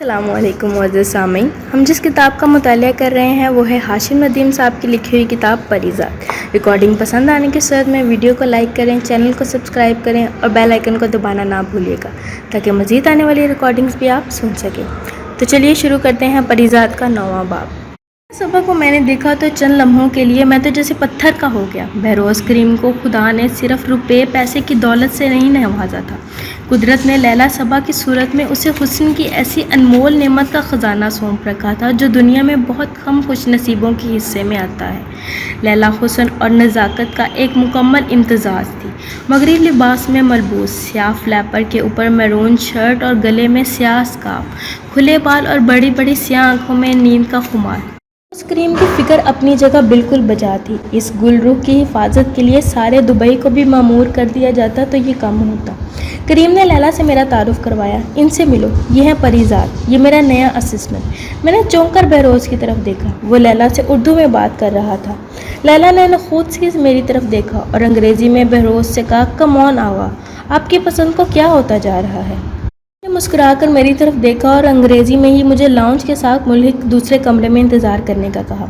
السلام علیکم معزز سامعین، ہم جس کتاب کا مطالعہ کر رہے ہیں وہ ہے ہاشم ندیم صاحب کی لکھی ہوئی کتاب پریزاد۔ ریکارڈنگ پسند آنے کی صورت میں ویڈیو کو لائک کریں، چینل کو سبسکرائب کریں اور بیل آئیکن کو دبانا نہ بھولیے گا تاکہ مزید آنے والی ریکارڈنگز بھی آپ سن سکیں۔ تو چلیے شروع کرتے ہیں پریزاد کا 9واں باب۔ صبح کو میں نے دیکھا تو چند لمحوں کے لیے میں تو جیسے پتھر کا ہو گیا۔ بہروز کریم کو خدا نے صرف روپے پیسے کی دولت سے نہیں نوازا تھا، قدرت نے لیلا صبا کی صورت میں اسے حسن کی ایسی انمول نعمت کا خزانہ سونپ رکھا تھا جو دنیا میں بہت کم خوش نصیبوں کے حصے میں آتا ہے۔ لیلا حسن اور نزاکت کا ایک مکمل امتزاج تھی۔ مغربی لباس میں ملبوس، سیاہ فلیپر کے اوپر میرون شرٹ اور گلے میں سیاہ اسکارف، کھلے بال اور بڑی بڑی سیاہ آنکھوں میں نیند کا خمار۔ اس کریم کی فکر اپنی جگہ بالکل بجا تھی۔ اس گل روح کی حفاظت کے لیے سارے دبئی کو بھی مامور کر دیا جاتا تو یہ کم ہوتا۔ کریم نے لیلا سے میرا تعارف کروایا۔ ان سے ملو، یہ ہے پریزاد، یہ میرا نیا اسسٹنٹ۔ میں نے چونک کر بہروز کی طرف دیکھا، وہ لیلا سے اردو میں بات کر رہا تھا۔ لیلا نے نخوت سے میری طرف دیکھا اور انگریزی میں بہروز سے کہا، کم آن آغا، آپ کی پسند کو کیا ہوتا جا رہا ہے؟ نے مسکرا کر میری طرف دیکھا اور انگریزی میں ہی مجھے لاؤنج کے ساتھ ملحق دوسرے کمرے میں انتظار کرنے کا کہا۔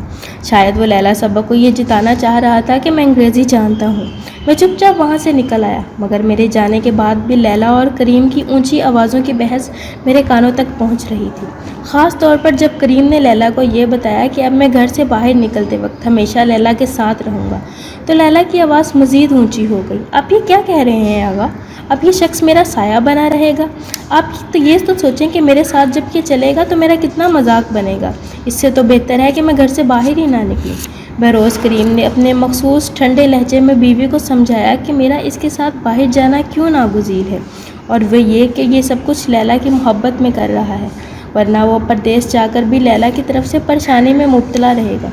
شاید وہ لیلا صبا کو یہ جتانا چاہ رہا تھا کہ میں انگریزی جانتا ہوں۔ میں چپ چاپ وہاں سے نکل آیا، مگر میرے جانے کے بعد بھی لیلا اور کریم کی اونچی آوازوں کی بحث میرے کانوں تک پہنچ رہی تھی، خاص طور پر جب کریم نے لیلا کو یہ بتایا کہ اب میں گھر سے باہر نکلتے وقت ہمیشہ لیلا کے ساتھ رہوں گا، تو لیلا کی آواز مزید اونچی ہو گئی۔ آپ یہ کیا کہہ رہے ہیں آغا؟ اب یہ شخص میرا سایہ بنا رہے گا؟ آپ تو یہ سوچیں کہ میرے ساتھ جب یہ چلے گا تو میرا کتنا مذاق بنے گا۔ اس سے تو بہتر ہے کہ میں گھر سے باہر ہی نہ نکلوں۔ بہروز کریم نے اپنے مخصوص ٹھنڈے لہجے میں بیوی کو سمجھایا کہ میرا اس کے ساتھ باہر جانا کیوں ناگزیر ہے، اور وہ یہ کہ یہ سب کچھ لیلا کی محبت میں کر رہا ہے، ورنہ وہ پردیس جا کر بھی لیلا کی طرف سے پریشانی میں مبتلا رہے گا۔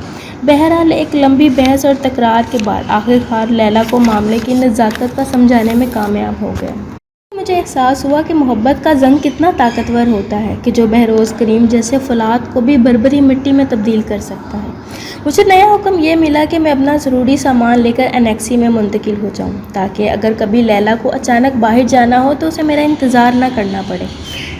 بہرحال ایک لمبی بحث اور تکرار کے بعد آخرکار لیلا کو معاملے کی نزاکت کا سمجھانے میں کامیاب ہو گیا۔ مجھے احساس ہوا کہ محبت کا زنگ کتنا طاقتور ہوتا ہے کہ جو بہروز کریم جیسے فولاد کو بھی بربری مٹی میں تبدیل کر سکتا ہے۔ مجھے نیا حکم یہ ملا کہ میں اپنا ضروری سامان لے کر انیکسی میں منتقل ہو جاؤں، تاکہ اگر کبھی لیلا کو اچانک باہر جانا ہو تو اسے میرا انتظار نہ کرنا پڑے۔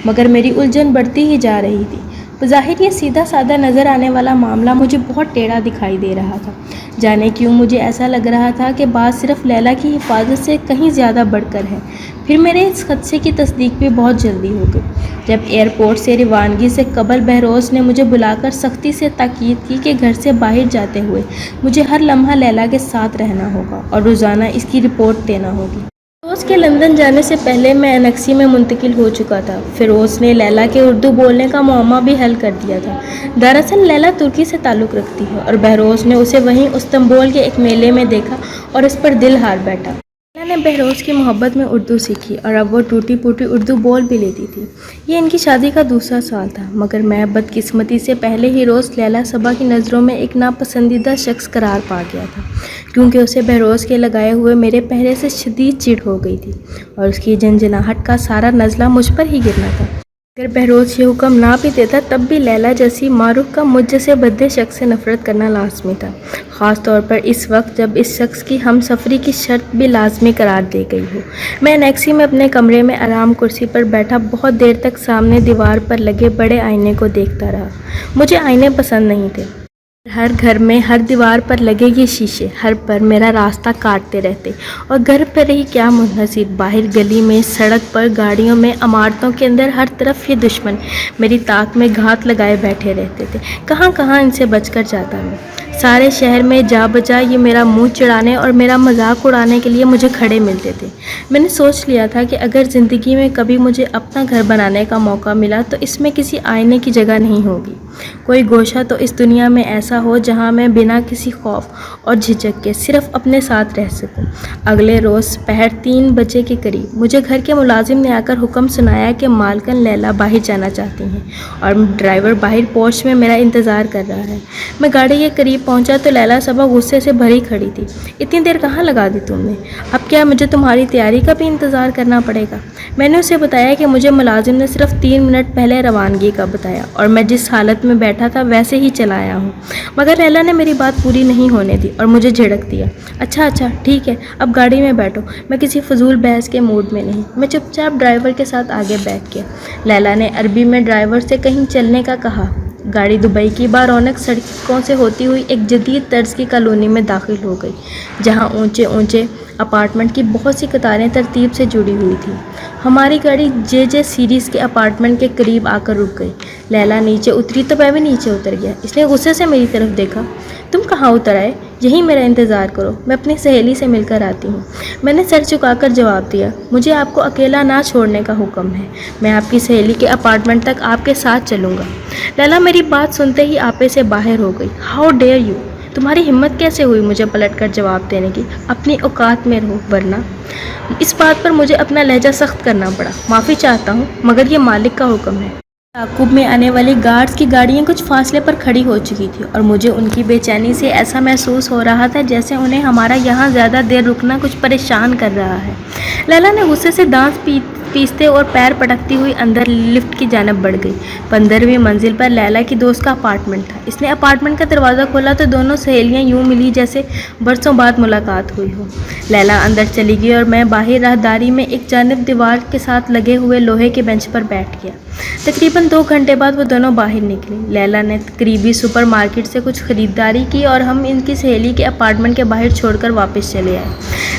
مگر میری الجھن بڑھتی ہی جا رہی تھی۔ بظاہر یہ سیدھا سادہ نظر آنے والا معاملہ مجھے بہت ٹیڑھا دکھائی دے رہا تھا۔ جانے کیوں مجھے ایسا لگ رہا تھا کہ بات صرف لیلا کی حفاظت سے کہیں زیادہ بڑھ کر ہے۔ پھر میرے اس خدشے کی تصدیق بھی بہت جلدی ہو گئی جب ایئرپورٹ سے روانگی سے قبل بہروز نے مجھے بلا کر سختی سے تاکید کی کہ گھر سے باہر جاتے ہوئے مجھے ہر لمحہ لیلا کے ساتھ رہنا ہوگا اور روزانہ اس کی رپورٹ دینا ہوگی۔ فیروز کے لندن جانے سے پہلے میں انیکسی میں منتقل ہو چکا تھا۔ فیروز نے لیلا کے اردو بولنے کا معمہ بھی حل کر دیا تھا۔ دراصل لیلا ترکی سے تعلق رکھتی ہے اور بہروز نے اسے وہیں استنبول کے ایک میلے میں دیکھا اور اس پر دل ہار بیٹھا۔ لیلا نے بہروز کی محبت میں اردو سیکھی اور اب وہ ٹوٹی پھوٹی اردو بول بھی لیتی تھی۔ یہ ان کی شادی کا دوسرا سال تھا، مگر میں بدقسمتی سے پہلے ہی روز لیلا صبا کی نظروں میں ایک ناپسندیدہ شخص قرار پا گیا تھا، کیونکہ اسے بہروز کے لگائے ہوئے میرے پہرے سے شدید چڑ ہو گئی تھی اور اس کی جھنجھناہٹ کا سارا نزلہ مجھ پر ہی گرنا تھا۔ اگر بہروز یہ حکم نہ بھی دیتا تب بھی لیلا جیسی معروف کا مجھ جیسے بدے شخص سے نفرت کرنا لازمی تھا، خاص طور پر اس وقت جب اس شخص کی ہم سفری کی شرط بھی لازمی قرار دی گئی ہو۔ میں انیکسی میں اپنے کمرے میں آرام کرسی پر بیٹھا بہت دیر تک سامنے دیوار پر لگے بڑے آئینے کو دیکھتا رہا۔ مجھے آئینے پسند نہیں تھے۔ ہر گھر میں ہر دیوار پر لگے یہ شیشے ہر پر میرا راستہ کاٹتے رہتے، اور گھر پر ہی کیا منحصر، باہر گلی میں، سڑک پر، گاڑیوں میں، عمارتوں کے اندر، ہر طرف یہ دشمن میری طاق میں گھات لگائے بیٹھے رہتے تھے۔ کہاں کہاں ان سے بچ کر جاتا میں۔ سارے شہر میں جا بجا یہ میرا منہ چڑھانے اور میرا مذاق اڑانے کے لیے مجھے کھڑے ملتے تھے۔ میں نے سوچ لیا تھا کہ اگر زندگی میں کبھی مجھے اپنا گھر بنانے کا موقع ملا تو اس میں کسی آئینے کی جگہ نہیں ہوگی۔ کوئی گوشہ تو اس دنیا میں ایسا ہو جہاں میں بنا کسی خوف اور جھجک کے صرف اپنے ساتھ رہ سکوں۔ اگلے روز پہر 3 بجے کے قریب مجھے گھر کے ملازم نے آ کر حکم سنایا کہ مالکن لیلا باہر جانا چاہتی ہیں اور ڈرائیور باہر پورچ میں میرا انتظار کر رہا ہے۔ میں گاڑی کے قریب पहुंचा तो लैला सबा गुस्से से भरी खड़ी थी। इतनी देर कहाँ लगा दी तुमने? अब क्या मुझे तुम्हारी तैयारी का भी इंतज़ार करना पड़ेगा? मैंने उसे बताया कि मुझे मुलाजिम ने सिर्फ 3 मिनट पहले रवानगी का बताया और मैं जिस हालत में बैठा था वैसे ही चला आया हूँ। मगर लैला ने मेरी बात पूरी नहीं होने दी और मुझे झिड़क दिया। अच्छा ठीक है, अब गाड़ी में बैठो। मैं किसी फजूल बहस के मूड में नहीं। मैं चुपचाप ड्राइवर के साथ आगे बैठ गया। लैला ने अरबी में ड्राइवर से कहीं चलने का कहा। गाड़ी दुबई की बारौनक सड़कों से होती हुई एक जदीद तर्ज की कॉलोनी में दाखिल हो गई, जहां ऊंचे ऊंचे अपार्टमेंट की बहुत सी कतारें तरतीब से जुड़ी हुई थी। हमारी गाड़ी जे सीरीज़ के अपार्टमेंट के करीब आकर रुक गई। लैला नीचे उतरी तो मैं भी नीचे उतर गया। इसने गुस्से से मेरी तरफ देखा। तुम कहाँ उतर आए? यहीं मेरा इंतज़ार करो, मैं अपनी सहेली से मिलकर आती हूँ। मैंने सर झुकाकर जवाब दिया। मुझे आपको अकेला ना छोड़ने का हुक्म है। मैं आपकी सहेली के अपार्टमेंट तक आपके साथ चलूँगा। लैला मेरी बात सुनते ही आपे से बाहर हो गई। How dare you! तुम्हारी हिम्मत कैसे हुई मुझे पलटकर जवाब देने की? अपनी औकात में रहो, वरना। इस बात पर मुझे अपना लहजा सख्त करना पड़ा। माफ़ी चाहता हूँ, मगर ये मालिक का हुक्म है। ताकुब में आने वाली गार्ड्स की गाड़ियाँ कुछ फासले पर खड़ी हो चुकी थी और मुझे उनकी बेचैनी से ऐसा महसूस हो रहा था जैसे उन्हें हमारा यहाँ ज़्यादा देर रुकना कुछ परेशान कर रहा है। लैला ने गुस्से से दांत पीसते और पैर पटकती हुई अंदर लिफ्ट की जानब बढ़ गई। 15वीं मंजिल पर लैला की दोस्त का अपार्टमेंट था। इसने अपार्टमेंट का दरवाज़ा खोला तो दोनों सहेलियां यूं मिली जैसे बरसों बाद मुलाकात हुई हो। लैला अंदर चली गई और मैं बाहर राहदारी में एक जानब दीवार के साथ लगे हुए लोहे के बेंच पर बैठ गया। तकरीबन 2 घंटे बाद वो दोनों बाहर निकली। लैला ने करीबी सुपर मार्केट से कुछ ख़रीदारी की और हम इनकी सहेली के अपार्टमेंट के बाहर छोड़कर वापस चले आए।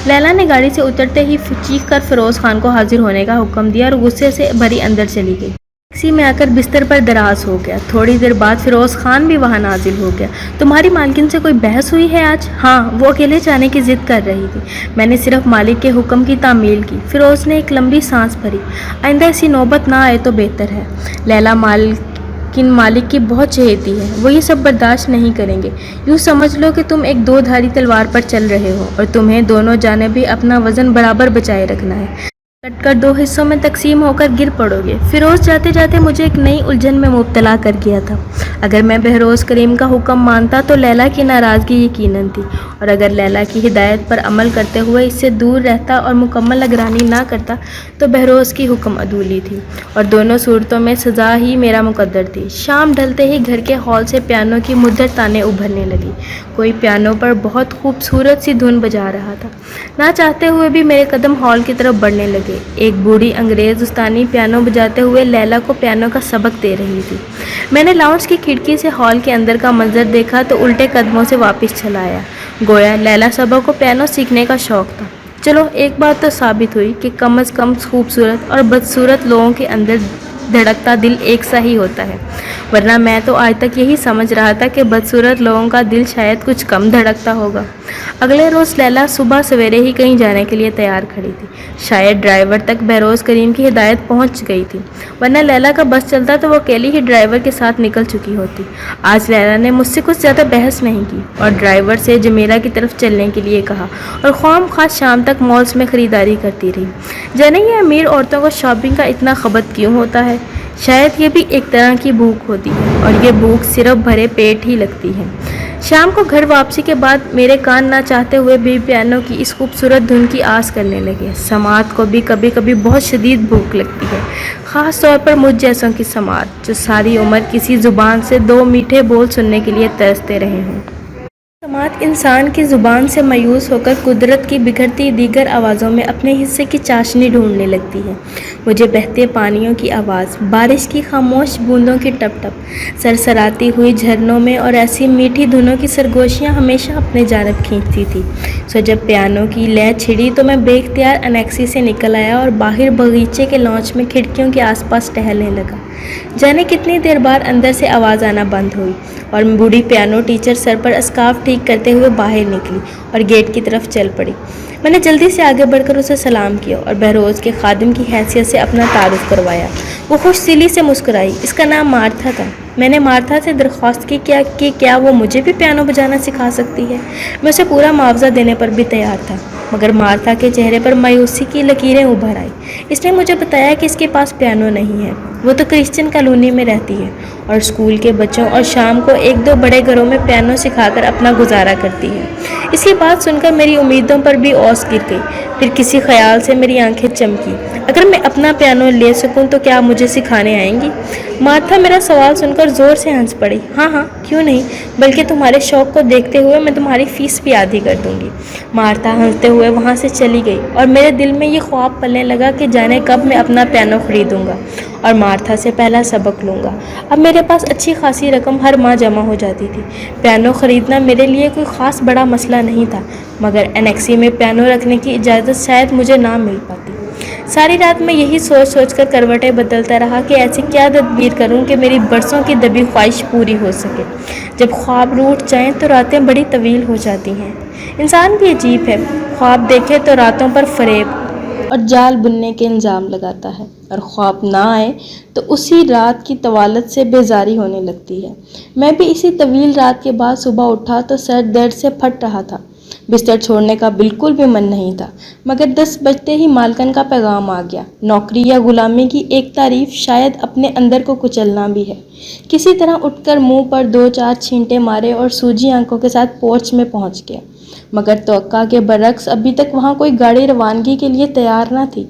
लैला ने गाड़ी से उतरते ही चीख कर फ़िरोज़ खान को हाजिर होने का हुक्म दिया और गुस्से से भरी अंदर चली गई। टैक्सी में आकर बिस्तर पर दराज हो गया। थोड़ी देर बाद फ़िरोज़ खान भी वहाँ नाजिल हो गया। तुम्हारी मालकिन से कोई बहस हुई है आज? हाँ, वो अकेले जाने की ज़िद कर रही थी। मैंने सिर्फ मालिक के हुक्म की तामील की। फ़िरोज़ ने एक लंबी सांस भरी। आइंदा ऐसी नौबत ना आए तो बेहतर है। लैला मालिक की बहुत चहेती है। वो ये सब बर्दाश्त नहीं करेंगे। यूँ समझ लो कि तुम एक 2 धारी तलवार पर चल रहे हो और तुम्हें दोनों जानिब भी अपना वज़न बराबर बचाए रखना है। कटकर 2 हिस्सों में तकसीम होकर गिर पड़ोगे। फ़िरोज़ जाते जाते मुझे एक नई उलझन में मुब्तला कर गया था। अगर मैं बहरोज़ करीम का हुक्म मानता तो लैला की नाराज़गी यकीनन थी, और अगर लैला की हिदायत पर अमल करते हुए इससे दूर रहता और मुकम्मल निगरानी ना करता तो बहरोज़ की हुक्म अधूरी थी और दोनों सूरतों में सज़ा ही मेरा मुकद्दर थी। शाम ढलते ही घर के हॉल से पियानो की मुद्दर ताने उभरने लगी। कोई पियानो पर बहुत खूबसूरत सी धुन बजा रहा था। ना चाहते हुए भी मेरे कदम हॉल की तरफ बढ़ने लगे। एक बूढ़ी अंग्रेज़ उस्तानी पियानो बजाते हुए लैला को पियानो का सबक दे रही थी। मैंने लाउंज की खिड़की से हॉल के अंदर का मंजर देखा तो उल्टे कदमों से वापस चला आया। गोया लैला सबा को पियानो सीखने का शौक़ था। चलो, एक बात तो साबित हुई कि कम से कम खूबसूरत और बदसूरत लोगों के अंदर धड़कता दिल एक सा ही होता है, वरना मैं तो आज तक यही समझ रहा था कि बदसूरत लोगों का दिल शायद कुछ कम धड़कता होगा। अगले रोज़ लैला सुबह सवेरे ही कहीं जाने के लिए तैयार खड़ी थी। शायद ड्राइवर तक बहरोज़ करीम की हिदायत पहुंच गई थी, वरना लैला का बस चलता तो वो अकेली ही ड्राइवर के साथ निकल चुकी होती। आज लैला ने मुझसे कुछ ज़्यादा बहस नहीं की और ड्राइवर से जमेरा की तरफ चलने के लिए कहा और ख्वाम शाम तक मॉल्स में ख़रीदारी करती रही। जाने ये अमीर औरतों को शॉपिंग का इतना खबत क्यों होता है? शायद ये भी एक तरह की भूख होती है और ये भूख सिर्फ भरे पेट ही लगती है। शाम को घर वापसी के बाद मेरे कान ना चाहते हुए भी पियानो की इस खूबसूरत धुन की आस करने लगे। समात को भी कभी कभी बहुत शदीद भूख लगती है, ख़ास तौर पर मुझ जैसों की समात जो सारी उम्र किसी ज़ुबान से 2 मीठे बोल सुनने के लिए तरसते रहे हों। समात इंसान की ज़ुबान से मायूस होकर कुदरत की बिखरती दीगर आवाज़ों में अपने हिस्से की चाशनी ढूंढने लगती है। मुझे बहते पानियों की आवाज़, बारिश की खामोश बूंदों की टप टप, सरसराती हुई झरनों में और ऐसी मीठी धुनों की सरगोशियाँ हमेशा अपने जानब खींचती थी। सो जब पियानो की लय छिड़ी तो मैं बेख्तियार अनेक्सी से निकल आया और बाहर बगीचे के लॉन्च में खिड़कियों के आसपास टहलने लगा। जाने कितनी देर बाद अंदर से आवाज़ आना बंद हुई और बूढ़ी पियानो टीचर सर पर स्कार्फ ठीक करते हुए बाहर निकली और गेट की तरफ चल पड़ी। मैंने जल्दी से आगे बढ़कर उसे सलाम किया और बहरोज़ के खादिम की हैसियत से अपना तारुफ करवाया। वो खुश दिली से मुस्कुराई। इसका नाम मार्था था। मैंने मार्था से दरख्वास्त की कि क्या वो मुझे भी पियानो बजाना सिखा सकती है। मैं उसे पूरा मुआवजा देने पर भी तैयार था, मगर मार्था के चेहरे पर मायूसी की लकीरें उभर आई। इसने मुझे बताया कि इसके पास पियानो नहीं है وہ تو کرسچن کالونی میں رہتی ہے اور اسکول کے بچوں اور شام کو ایک دو بڑے گھروں میں پیانو سکھا کر اپنا گزارا کرتی ہے۔ اس کی بات سن کر میری امیدوں پر بھی اوس گر گئی۔ پھر کسی خیال سے میری آنکھیں چمکی، اگر میں اپنا پیانو لے سکوں تو کیا مجھے سکھانے آئیں گی؟ مارتھا میرا سوال سن کر زور سے ہنس پڑی۔ ہاں کیوں نہیں، بلکہ تمہارے شوق کو دیکھتے ہوئے میں تمہاری فیس بھی آدھی کر دوں گی۔ مارتھا ہنستے ہوئے وہاں سے چلی گئی اور میرے دل میں یہ خواب پلنے لگا کہ جانے کب میں اپنا پیانو خریدوں گا اور مارتھا سے پہلا سبق لوں گا۔ اب میرے پاس اچھی خاصی رقم ہر ماہ جمع ہو جاتی تھی۔ پیانو خریدنا میرے لیے کوئی خاص بڑا مسئلہ نہیں تھا، مگر انیکسی میں پیانو رکھنے کی اجازت شاید مجھے نہ مل پاتی۔ ساری رات میں یہی سوچ کر کروٹیں بدلتا رہا کہ ایسی کیا تدبیر کروں کہ میری برسوں کی دبی خواہش پوری ہو سکے۔ جب خواب روٹ جائیں تو راتیں بڑی طویل ہو جاتی ہیں۔ انسان بھی عجیب ہے، خواب دیکھے تو راتوں پر فریب اور جال بننے کے الزام لگاتا ہے، اور خواب نہ آئے تو اسی رات کی طوالت سے بیزاری ہونے لگتی ہے۔ میں بھی اسی طویل رات کے بعد صبح اٹھا تو سر درد سے پھٹ رہا تھا۔ بستر چھوڑنے کا بالکل بھی من نہیں تھا، مگر 10 بجتے ہی مالکن کا پیغام آ گیا۔ نوکری یا غلامی کی ایک تعریف شاید اپنے اندر کو کچلنا بھی ہے۔ کسی طرح اٹھ کر منہ پر 2-4 چھینٹے مارے اور سوجی آنکھوں کے ساتھ پورچ میں پہنچ گیا، مگر توقع کے برعکس ابھی تک وہاں کوئی گاڑی روانگی کے لیے تیار نہ تھی۔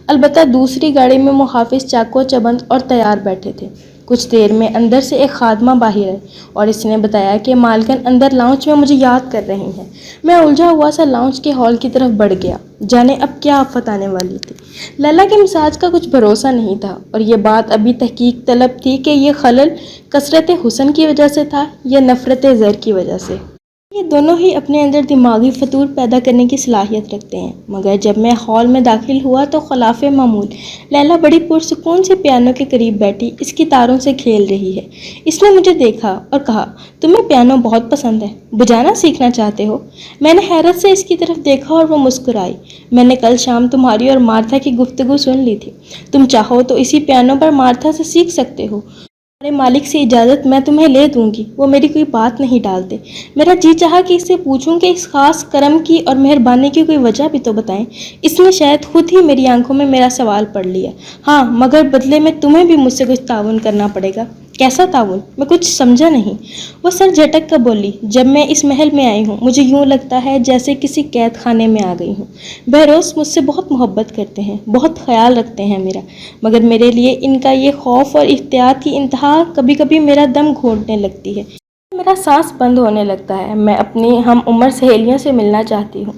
البتہ دوسری گاڑی میں محافظ چاقو چبند اور تیار بیٹھے تھے۔ کچھ دیر میں اندر سے ایک خادمہ باہر آئی اور اس نے بتایا کہ مالکن اندر لاؤنج میں مجھے یاد کر رہی ہیں۔ میں الجھا ہوا سا لاؤنج کے ہال کی طرف بڑھ گیا، جانے اب کیا آفت آنے والی تھی۔ لیلا کے مزاج کا کچھ بھروسہ نہیں تھا، اور یہ بات ابھی تحقیق طلب تھی کہ یہ خلل کثرت حسن کی وجہ سے تھا یا نفرت زر کی وجہ سے۔ یہ دونوں ہی اپنے اندر دماغی فطور پیدا کرنے کی صلاحیت رکھتے ہیں، مگر جب میں ہال میں داخل ہوا تو خلاف معمول لیلا بڑی پرسکون سے پیانو کے قریب بیٹھی اس کی تاروں سے کھیل رہی ہے۔ اس نے مجھے دیکھا اور کہا، تمہیں پیانو بہت پسند ہے، بجانا سیکھنا چاہتے ہو؟ میں نے حیرت سے اس کی طرف دیکھا اور وہ مسکرائی۔ میں نے کل شام تمہاری اور مارتھا کی گفتگو سن لی تھی، تم چاہو تو اسی پیانو پر مارتھا سے سیکھ سکتے ہو۔ تمہارے مالک سے اجازت میں تمہیں لے دوں گی، وہ میری کوئی بات نہیں ٹالتے۔ میرا جی چاہا کہ اس سے پوچھوں کہ اس خاص کرم کی اور مہربانی کی کوئی وجہ بھی تو بتائیں۔ اس نے شاید خود ہی میری آنکھوں میں میرا سوال پڑھ لیا۔ ہاں، مگر بدلے میں تمہیں بھی مجھ سے کچھ تعاون کرنا پڑے گا۔ کیسا تعاون؟ میں کچھ سمجھا نہیں۔ وہ سر جھٹک کر بولی، جب میں اس محل میں آئی ہوں مجھے یوں لگتا ہے جیسے کسی قید خانے میں آ گئی ہوں۔ بہروز مجھ سے بہت محبت کرتے ہیں، بہت خیال رکھتے ہیں میرا، مگر میرے لیے ان کا یہ خوف اور احتیاط کی انتہا کبھی کبھی میرا دم گھونٹنے لگتی ہے، میرا سانس بند ہونے لگتا ہے۔ میں اپنی ہم عمر سہیلیوں سے ملنا چاہتی ہوں،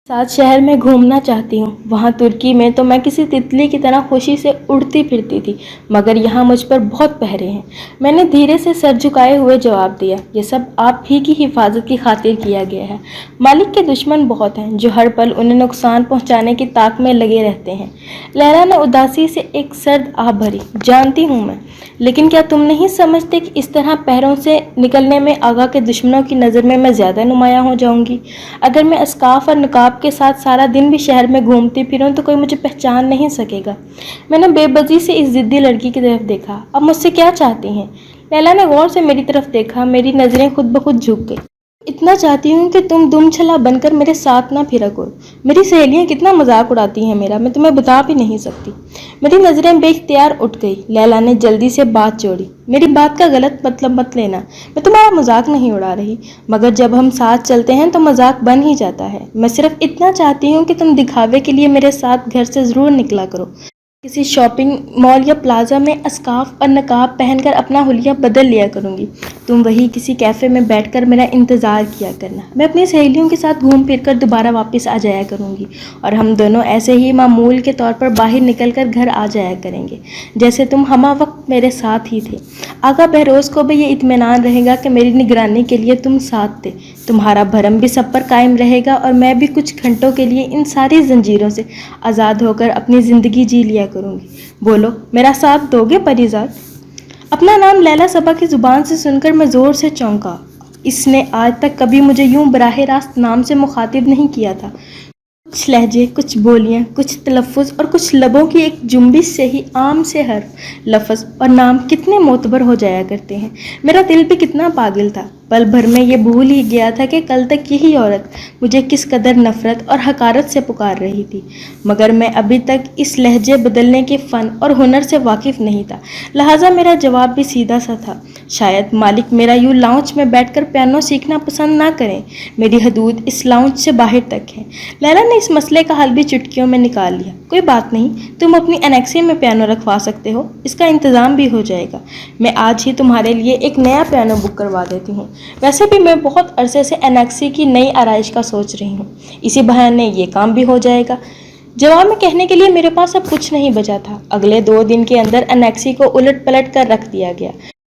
ساتھ شہر میں گھومنا چاہتی ہوں۔ وہاں ترکی میں تو میں کسی تتلی کی طرح خوشی سے اڑتی پھرتی تھی، مگر یہاں مجھ پر بہت پہرے ہیں۔ میں نے دھیرے سے سر جھکائے ہوئے جواب دیا، یہ سب آپ ہی کی حفاظت کی خاطر کیا گیا ہے۔ مالک کے دشمن بہت ہیں جو ہر پل انہیں نقصان پہنچانے کی طاق میں لگے رہتے ہیں۔ لیلا نے اداسی سے ایک سرد آہ بھری۔ جانتی ہوں میں، لیکن کیا تم نہیں سمجھتے کہ اس طرح پہروں سے نکلنے میں آغا کے دشمنوں کی نظر میں زیادہ نمایاں ہو جاؤں گی؟ اگر میں اسکارف اور نقاب کے ساتھ سارا دن بھی شہر میں گھومتی پھروں تو کوئی مجھے پہچان نہیں سکے گا۔ میں نے بے بسی سے اس ضدی لڑکی کی طرف دیکھا۔ اب مجھ سے کیا چاہتی ہیں؟ لیلا نے غور سے میری طرف دیکھا۔ میری نظریں خود بخود جھک گئی۔ اتنا چاہتی ہوں کہ تم دم چھلا بن کر میرے ساتھ نہ پھرا کرو۔ میری سہیلیاں کتنا مذاق اڑاتی ہیں میرا، میں تمہیں بتا بھی نہیں سکتی۔ میری نظریں بے اختیار اٹھ گئی۔ لیلا نے جلدی سے بات جوڑی، میری بات کا غلط مطلب مت لینا، میں تمہارا مذاق نہیں اڑا رہی، مگر جب ہم ساتھ چلتے ہیں تو مذاق بن ہی جاتا ہے۔ میں صرف اتنا چاہتی ہوں کہ تم دکھاوے کے لیے میرے ساتھ گھر سے ضرور نکلا کرو۔ کسی شاپنگ مال یا پلازا میں اسکارف اور نقاب پہن کر اپنا حلیہ بدل لیا کروں گی، تم وہی کسی کیفے میں بیٹھ کر میرا انتظار کیا کرنا۔ میں اپنی سہیلیوں کے ساتھ گھوم پھر کر دوبارہ واپس آ جایا کروں گی، اور ہم دونوں ایسے ہی معمول کے طور پر باہر نکل کر گھر آ جایا کریں گے، جیسے تم ہمہ وقت میرے ساتھ ہی تھے۔ آقا بہروز کو بھی یہ اطمینان رہے گا کہ میری نگرانی کے لیے تم ساتھ تھے۔ تمہارا بھرم بھی سب پر قائم رہے گا، اور میں بھی کچھ گھنٹوں کے لیے ان ساری زنجیروں سے آزاد ہو کر اپنی زندگی جی لیا کروں گی۔ بولو، میرا ساتھ دو گے پریزاد؟ اپنا نام لیلا صبا کی زبان سے سن کر میں زور سے چونکا۔ اس نے آج تک کبھی مجھے یوں براہ راست نام سے مخاطب نہیں کیا تھا۔ کچھ لہجے، کچھ بولیاں، کچھ تلفظ اور کچھ لبوں کی ایک جنبش سے ہی عام سے حرف، لفظ اور نام کتنے معتبر ہو جایا کرتے ہیں۔ میرا دل بھی کتنا پاگل تھا، पल भर में ये भूल ही गया था कि कल तक यही औरत मुझे किस कदर नफ़रत और हकारत से पुकार रही थी, मगर मैं अभी तक इस लहजे बदलने के फ़न और हुनर से वाकिफ़ नहीं था। लिहाजा मेरा जवाब भी सीधा सा था, शायद मालिक मेरा यूँ लाउंज में बैठकर पियानो सीखना पसंद ना करें। मेरी हदूद इस लाउंज से बाहर तक है। लैला ने इस मसले का हल भी चुटकियों में निकाल लिया। कोई बात नहीं, तुम अपनी एनेक्सी में पियानो रखवा सकते हो, इसका इंतज़ाम भी हो जाएगा। मैं आज ही तुम्हारे लिए एक नया पियानो बुक करवा देती हूँ। वैसे भी मैं बहुत अरसे से एनेक्सी की नई आराइश का सोच रही हूँ, इसी बहाने ये काम भी हो जाएगा। जवाब में कहने के लिए मेरे पास अब कुछ नहीं बचा था। अगले 2 दिन के अंदर एनेक्सी को उलट पलट कर रख दिया गया।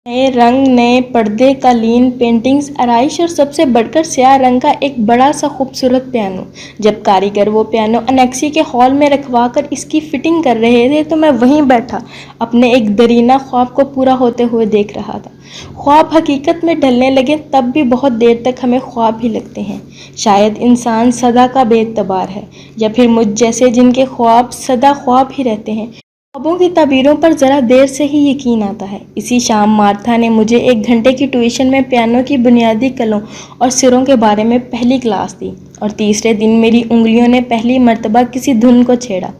नए रंग, नए पर्दे, कालीन, पेंटिंग्स, आराइश और सबसे बढ़कर स्याह रंग का एक बड़ा सा खूबसूरत पियानो। जब कारीगर वो पियानो एनेक्सी के हॉल में रखवा कर इसकी फिटिंग कर रहे थे तो मैं वहीं बैठा अपने एक दरीना ख्वाब को पूरा होते हुए देख रहा था। ख्वाब हकीकत में ढलने लगे तब भी बहुत देर तक हमें ख्वाब ही लगते हैं। शायद इंसान सदा का बेतबार है, या फिर मुझ जैसे जिनके ख्वाब सदा ख्वाब ही रहते हैं। ख्वाबों की ताबीरों पर ज़रा देर से ही यकीन आता है। इसी शाम मार्था ने मुझे 1 घंटे की ट्यूशन में पियानो की बुनियादी कलों और सिरों के बारे में पहली क्लास दी, और तीसरे दिन मेरी उंगलियों ने पहली मर्तबा किसी धुन को छेड़ा।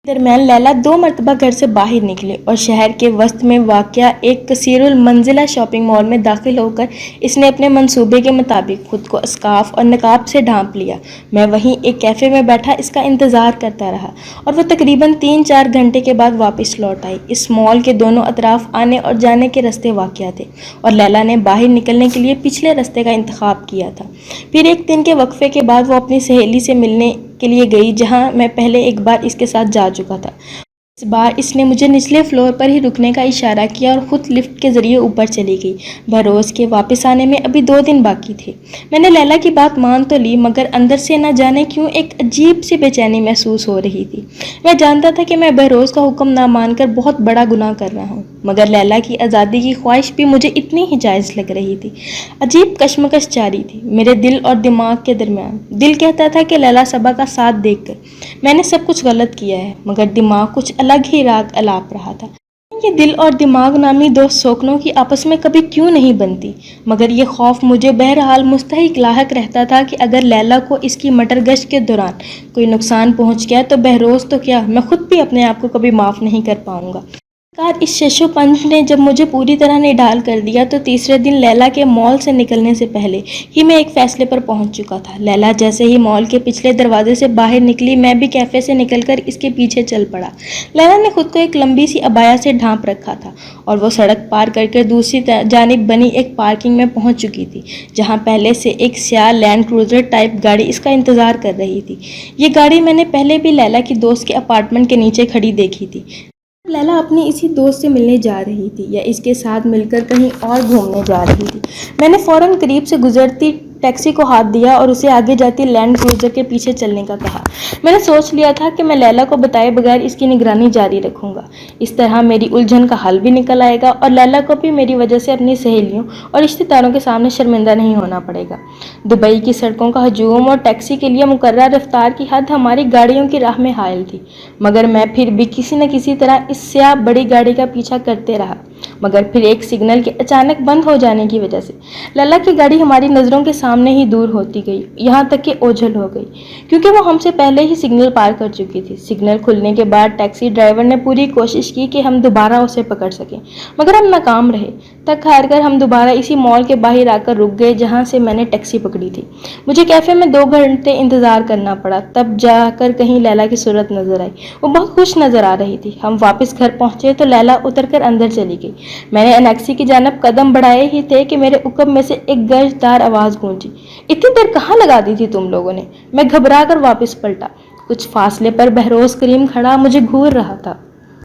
दरमियान लैला 2 मरतबा घर से बाहर निकले और शहर के वस्त में वाक़या एक कसीरुल मंजिला शॉपिंग मॉल में दाखिल होकर इसने अपने मंसूबे के मुताबिक खुद को स्कार्फ और नकाब से ढांप लिया। मैं वहीं एक कैफ़े में बैठा इसका इंतज़ार करता रहा, और वह तकरीबन 3-4 घंटे के बाद वापस लौट आई। इस मॉल के दोनों अतराफ आने और जाने के रास्ते वाक़या थे, और लैला ने बाहर निकलने के लिए पिछले रास्ते का इंतखाब किया था। फिर 1 दिन के वक्फे के बाद वो अपनी सहेली से मिलने के लिए गई, जहां मैं पहले एक बार इसके साथ जा चुका था। इस बार इसने मुझे निचले फ्लोर पर ही रुकने का इशारा किया और ख़ुद लिफ्ट के ज़रिए ऊपर चली गई। बरोज़ के वापस आने में अभी 2 दिन बाकी थे। मैंने लैला की बात मान तो ली, मगर अंदर से न जाने क्यों एक अजीब सी बेचैनी महसूस हो रही थी। मैं जानता था कि मैं बरोज़ का हुक्म ना मानकर बहुत बड़ा गुनाह कर रहा हूँ, मगर लैला की आज़ादी की ख्वाहिश भी मुझे इतनी ही जायज़ लग रही थी। अजीब कशमकश जारी थी मेरे दिल और दिमाग के दरमियान। दिल कहता था कि लैला सबा का साथ देखकर मैंने सब कुछ गलत किया है, मगर दिमाग कुछ अलग ही राग अलाप रहा था। ये दिल और दिमाग नामी 2 सोकनों की आपस में कभी क्यों नहीं बनती, मगर ये खौफ मुझे बहरहाल मुस्तहिक लाहक रहता था कि अगर लैला को इसकी मटर गश्त के दौरान कोई नुकसान पहुंच गया तो बहरोज़ तो क्या, मैं खुद भी अपने आप को कभी माफ़ नहीं कर पाऊंगा। इस शशो पंच ने जब मुझे पूरी तरह निढाल कर दिया तो तीसरे दिन लैला के मॉल से निकलने से पहले ही मैं एक फ़ैसले पर पहुंच चुका था। लैला जैसे ही मॉल के पिछले दरवाजे से बाहर निकली, मैं भी कैफ़े से निकलकर इसके पीछे चल पड़ा। लैला ने खुद को एक लंबी सी अबाया से ढांप रखा था, और वो सड़क पार करके दूसरी जानिब बनी एक पार्किंग में पहुँच चुकी थी, जहाँ पहले से एक स्याह लैंड क्रूज़र टाइप गाड़ी इसका इंतज़ार कर रही थी। ये गाड़ी मैंने पहले भी लैला की दोस्त के अपार्टमेंट के नीचे खड़ी देखी थी। लैला अपनी इसी दोस्त से मिलने जा रही थी या इसके साथ मिलकर कहीं और घूमने जा रही थी। मैंने फ़ौरन करीब से गुजरती टैक्सी को हाथ दिया और उसे आगे जाती लैंड क्रूज़र के पीछे चलने का कहा। मैंने सोच लिया था कि मैं लैला को बताए बगैर इसकी निगरानी जारी रखूँगा। इस तरह मेरी उलझन का हल भी निकल आएगा, और लैला को भी मेरी वजह से अपनी सहेलियों और रिश्तेदारों के सामने शर्मिंदा नहीं होना पड़ेगा। दुबई की सड़कों का हजूम और टैक्सी के लिए मुकर्रर रफ्तार की हद हमारी गाड़ियों की राह में हायल थी, मगर मैं फिर भी किसी न किसी तरह इस स्याह बड़ी गाड़ी का पीछा करते रहा। मगर फिर एक सिग्नल के अचानक बंद हो जाने की वजह से लैला की गाड़ी हमारी नज़रों के सामने ही दूर होती गई, यहाँ तक कि ओझल हो गई, क्योंकि वो हमसे पहले ही सिग्नल पार कर चुकी थी। सिग्नल खुलने के बाद टैक्सी ड्राइवर ने पूरी कोशिश की कि हम दोबारा उसे पकड़ सकें, मगर हम नाकाम रहे। तक हार कर हम दोबारा इसी मॉल के बाहर आकर रुक गए, जहाँ से मैंने टैक्सी पकड़ी थी। मुझे कैफ़े में 2 घंटे इंतज़ार करना पड़ा, तब जाकर कहीं लैला की सूरत नज़र आई। वो बहुत खुश नज़र आ रही थी। हम वापस घर पहुँचे तो लैला उतरकर अंदर चली गई। मैंने एनेक्सी की जानब कदम बढ़ाए ही थे कि मेरे उकब में से एक गर्जदार आवाज़ गूंजी, इतनी देर कहाँ लगा दी थी तुम लोगों ने? मैं घबरा कर वापस पलटा। कुछ फासले पर बहरोज़ करीम खड़ा मुझे घूर रहा था।